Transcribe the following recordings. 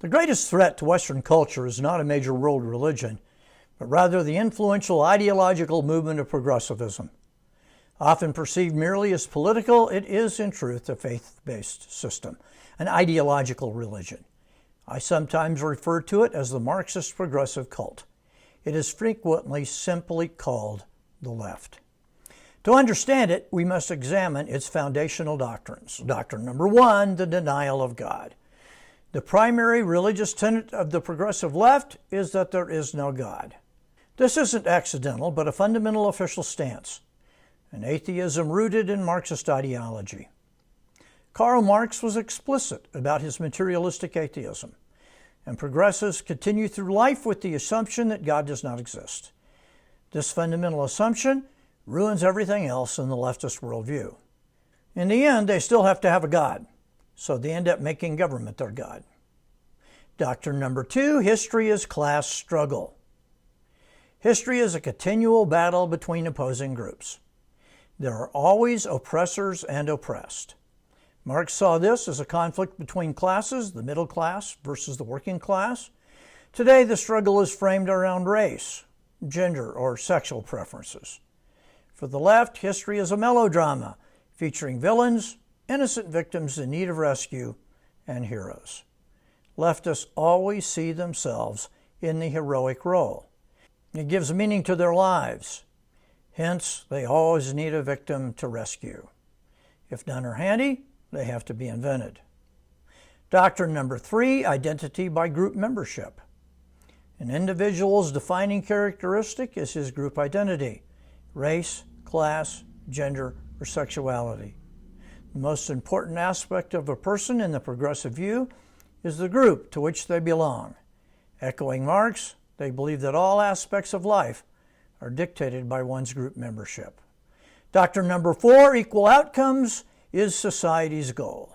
The greatest threat to Western culture is not a major world religion, but rather the influential ideological movement of progressivism. Often perceived merely as political, it is in truth a faith-based system, an ideological religion. I sometimes refer to it as the Marxist Progressive cult. It is frequently simply called the left. To understand it, we must examine its foundational doctrines. Doctrine number 1, the denial of God. The primary religious tenet of the progressive left is that there is no God. This isn't accidental, but a fundamental official stance, an atheism rooted in Marxist ideology. Karl Marx was explicit about his materialistic atheism, and progressives continue through life with the assumption that God does not exist. This fundamental assumption ruins everything else in the leftist worldview. In the end, they still have to have a God, so they end up making government their God. Doctrine number 2, history is class struggle. History is a continual battle between opposing groups. There are always oppressors and oppressed. Marx saw this as a conflict between classes, the middle class versus the working class. Today, the struggle is framed around race, gender, or sexual preferences. For the left, history is a melodrama featuring villains, innocent victims in need of rescue, and heroes. Leftists always see themselves in the heroic role. It gives meaning to their lives. Hence, they always need a victim to rescue. If none are handy, they have to be invented. Doctrine number 3, identity by group membership. An individual's defining characteristic is his group identity, race, class, gender, or sexuality. The most important aspect of a person in the progressive view is the group to which they belong. Echoing Marx, they believe that all aspects of life are dictated by one's group membership. Doctrine number 4, equal outcomes, is society's goal.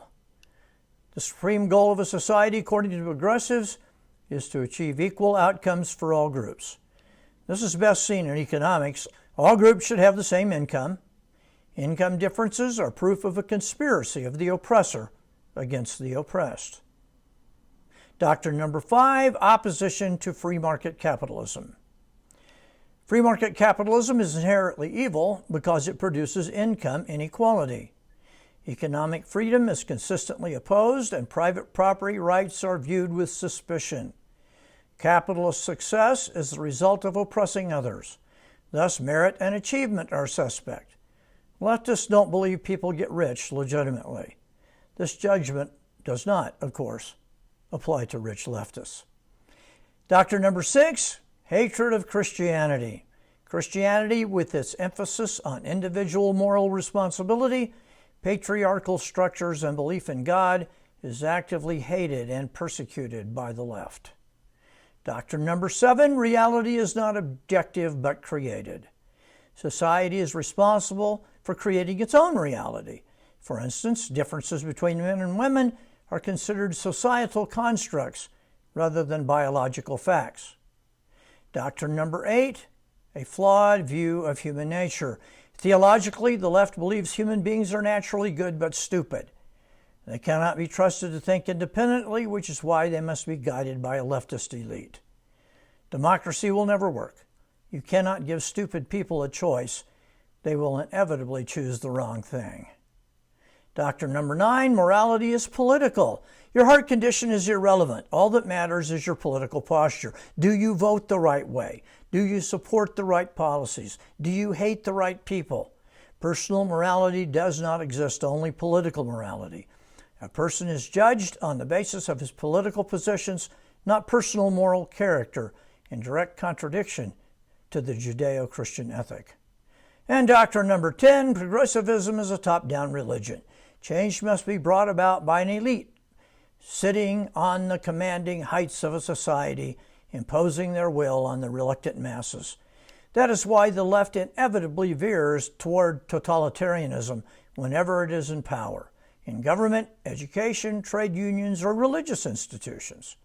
The supreme goal of a society, according to progressives, is to achieve equal outcomes for all groups. This is best seen in economics. All groups should have the same income. Income differences are proof of a conspiracy of the oppressor against the oppressed. Doctrine number 5, opposition to free market capitalism. Free market capitalism is inherently evil because it produces income inequality. Economic freedom is consistently opposed, and private property rights are viewed with suspicion. Capitalist success is the result of oppressing others. Thus, merit and achievement are suspect. Leftists don't believe people get rich legitimately. This judgment does not, of course, apply to rich leftists. Doctrine number 6, hatred of Christianity. Christianity, with its emphasis on individual moral responsibility, patriarchal structures, and belief in God, is actively hated and persecuted by the left. Doctrine number 7, reality is not objective but created. Society is responsible for creating its own reality. For instance, differences between men and women are considered societal constructs rather than biological facts. Doctrine number 8, a flawed view of human nature. Theologically, the left believes human beings are naturally good but stupid. They cannot be trusted to think independently, which is why they must be guided by a leftist elite. Democracy will never work. You cannot give stupid people a choice. They will inevitably choose the wrong thing. Doctrine number 9, morality is political. Your heart condition is irrelevant. All that matters is your political posture. Do you vote the right way? Do you support the right policies? Do you hate the right people? Personal morality does not exist, only political morality. A person is judged on the basis of his political positions, not personal moral character, in direct contradiction to the Judeo-Christian ethic. And doctrine number 10, progressivism is a top-down religion. Change must be brought about by an elite sitting on the commanding heights of a society, imposing their will on the reluctant masses. That is why the left inevitably veers toward totalitarianism whenever it is in power, in government, education, trade unions, or religious institutions.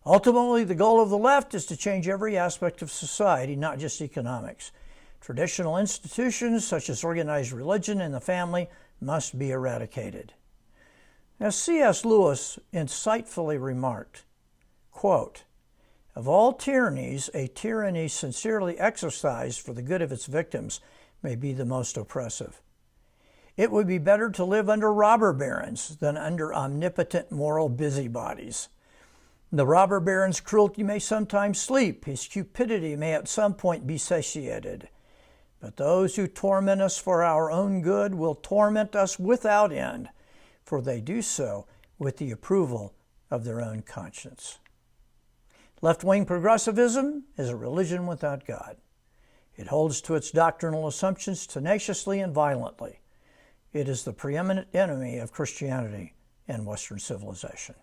Ultimately, the goal of the left is to change every aspect of society, not just economics. Traditional institutions such as organized religion and the family must be eradicated. As C.S. Lewis insightfully remarked, Quote, "Of all tyrannies, a tyranny sincerely exercised for the good of its victims may be the most oppressive. It would be better to live under robber barons than under omnipotent moral busybodies. The robber baron's cruelty may sometimes sleep, his cupidity may at some point be satiated. But those who torment us for our own good will torment us without end, for they do so with the approval of their own conscience." Left-wing progressivism is a religion without God. It holds to its doctrinal assumptions tenaciously and violently. It is the preeminent enemy of Christianity and Western civilization.